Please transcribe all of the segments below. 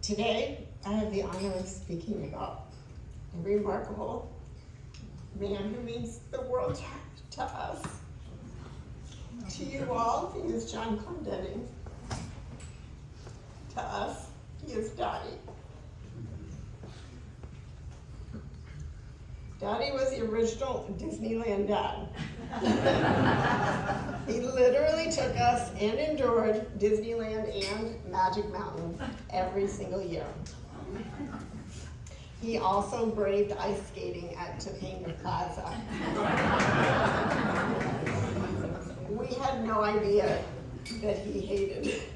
Today, I have the honor of speaking about a remarkable man who means the world to us. To you all, he is John Clendenning. To us, he is Daddy. Daddy was the original Disneyland dad. He literally took us and endured Disneyland and Magic Mountain every single year. He also braved ice skating at Topanga Plaza. We had no idea that he hated skating.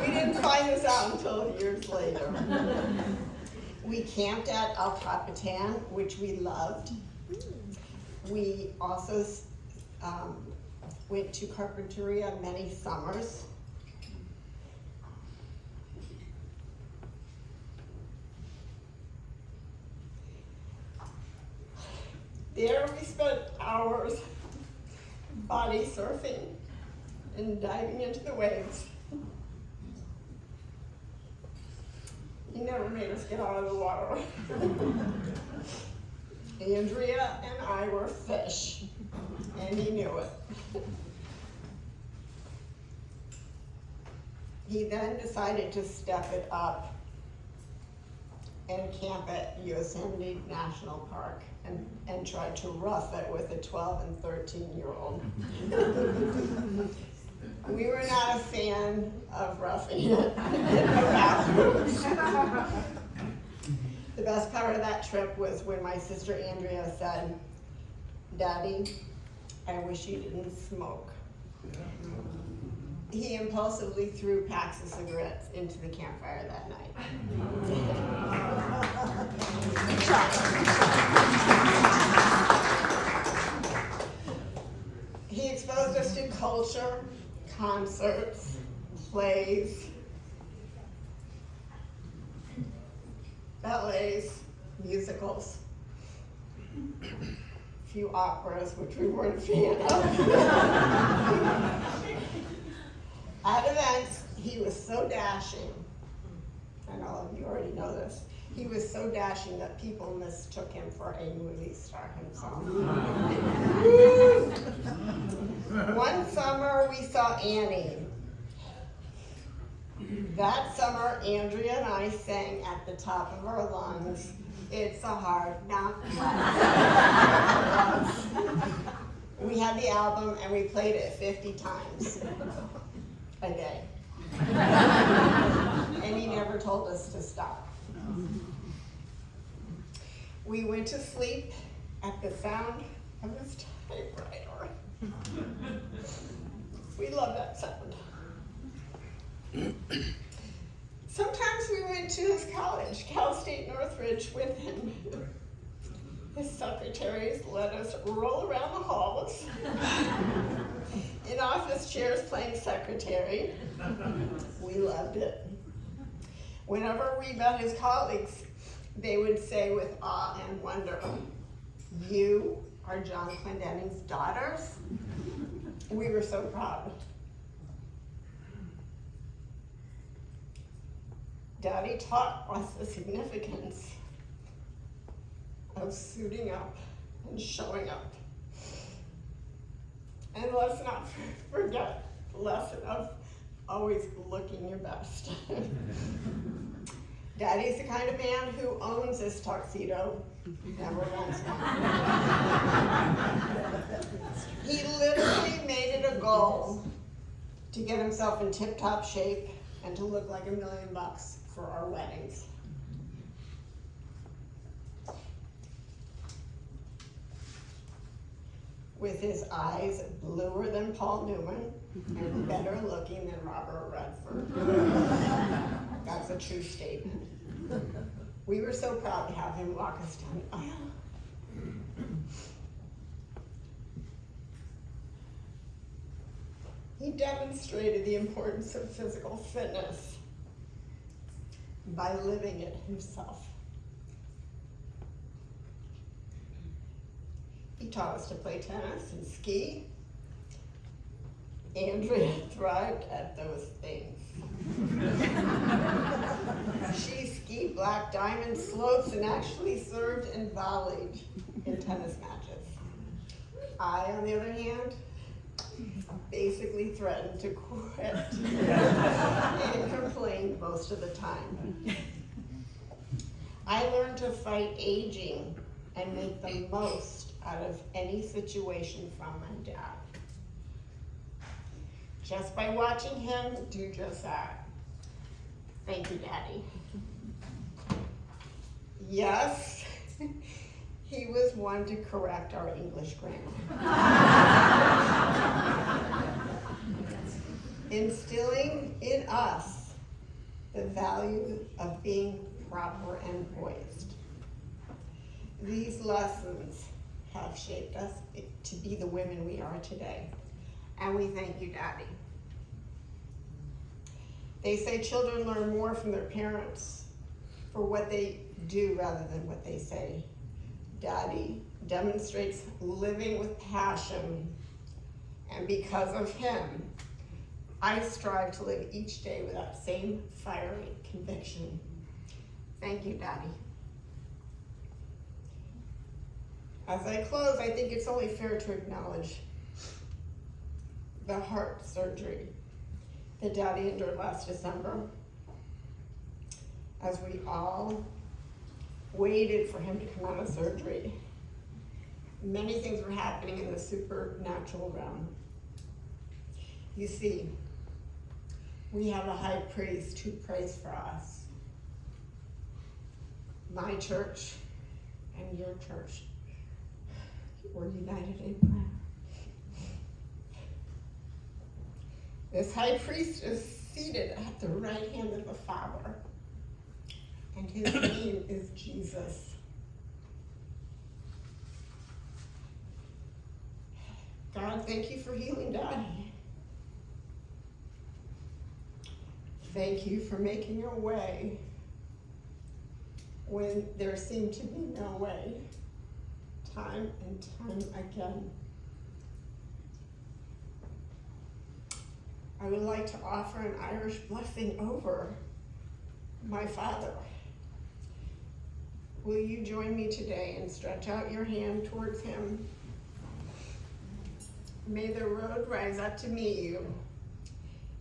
We didn't find this out until years later. We camped at El Capitan, which we loved. We also went to Carpinteria many summers. There we spent hours body surfing and diving into the waves. He never made us get out of the water. Andrea and I were fish, and he knew it. He then decided to step it up and camp at Yosemite National Park and tried to rough it with a 12 and 13-year-old. We were not a fan of roughing it in the bathrooms. The best part of that trip was when my sister Andrea said, "Daddy, I wish you didn't smoke." He impulsively threw packs of cigarettes into the campfire that night. He exposed us to culture, concerts, plays, ballets, musicals, a few operas, which we weren't a fan of. At events, he was so dashing, and all of you already know this, he was so dashing that people mistook him for a movie star himself. One summer we saw Annie. That summer, Andrea and I sang at the top of our lungs, "It's a Hard Knock Life." We had the album and we played it 50 times a day. And he never told us to stop. We went to sleep at the sound of his typewriter. We love that sound. Sometimes we went to his college, Cal State Northridge, with him. His secretaries let us roll around the halls in office chairs playing secretary. We loved it. Whenever we met his colleagues, they would say with awe and wonder, "You are John Clendenning's daughters?" We were so proud. Daddy taught us the significance of suiting up and showing up. And let's not forget the lesson of always looking your best. Daddy's the kind of man who owns his tuxedo, never rents one. He literally made it a goal to get himself in tip-top shape and to look like $1 million for our weddings. With his eyes bluer than Paul Newman and better looking than Robert Redford. That's a true statement. We were so proud to have him walk us down the aisle. He demonstrated the importance of physical fitness by living it himself. He taught us to play tennis and ski. Andrea thrived at those things. She skied black diamond slopes and actually served and volleyed in tennis matches. I, on the other hand, basically threatened to quit and complained most of the time. I learned to fight aging and make the most out of any situation from my dad. Just by watching him do just that. Thank you, Daddy. Yes, he was one to correct our English grammar. Instilling in us the value of being proper and poised. These lessons have shaped us to be the women we are today. And we thank you, Daddy. They say children learn more from their parents for what they do rather than what they say. Daddy demonstrates living with passion, and because of him, I strive to live each day with that same fiery conviction. Thank you, Daddy. As I close, I think it's only fair to acknowledge the heart surgery that Daddy endured last December, as we all waited for him to come out of surgery. Many things were happening in the supernatural realm. You see, we have a high priest who prays for us. My church and your church were united in prayer. This high priest is seated at the right hand of the Father, and his name is Jesus. God, thank you for healing Daddy. Thank you for making a way when there seemed to be no way, time and time again. I would like to offer an Irish blessing over my father. Will you join me today and stretch out your hand towards him? May the road rise up to meet you.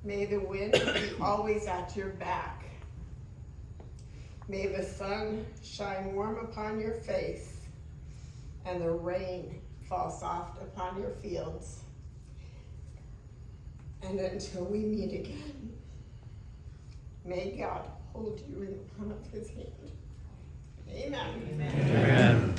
May the wind be always at your back. May the sun shine warm upon your face and the rain fall soft upon your fields. And until we meet again, may God hold you in the palm of his hand. Amen. Amen. Amen.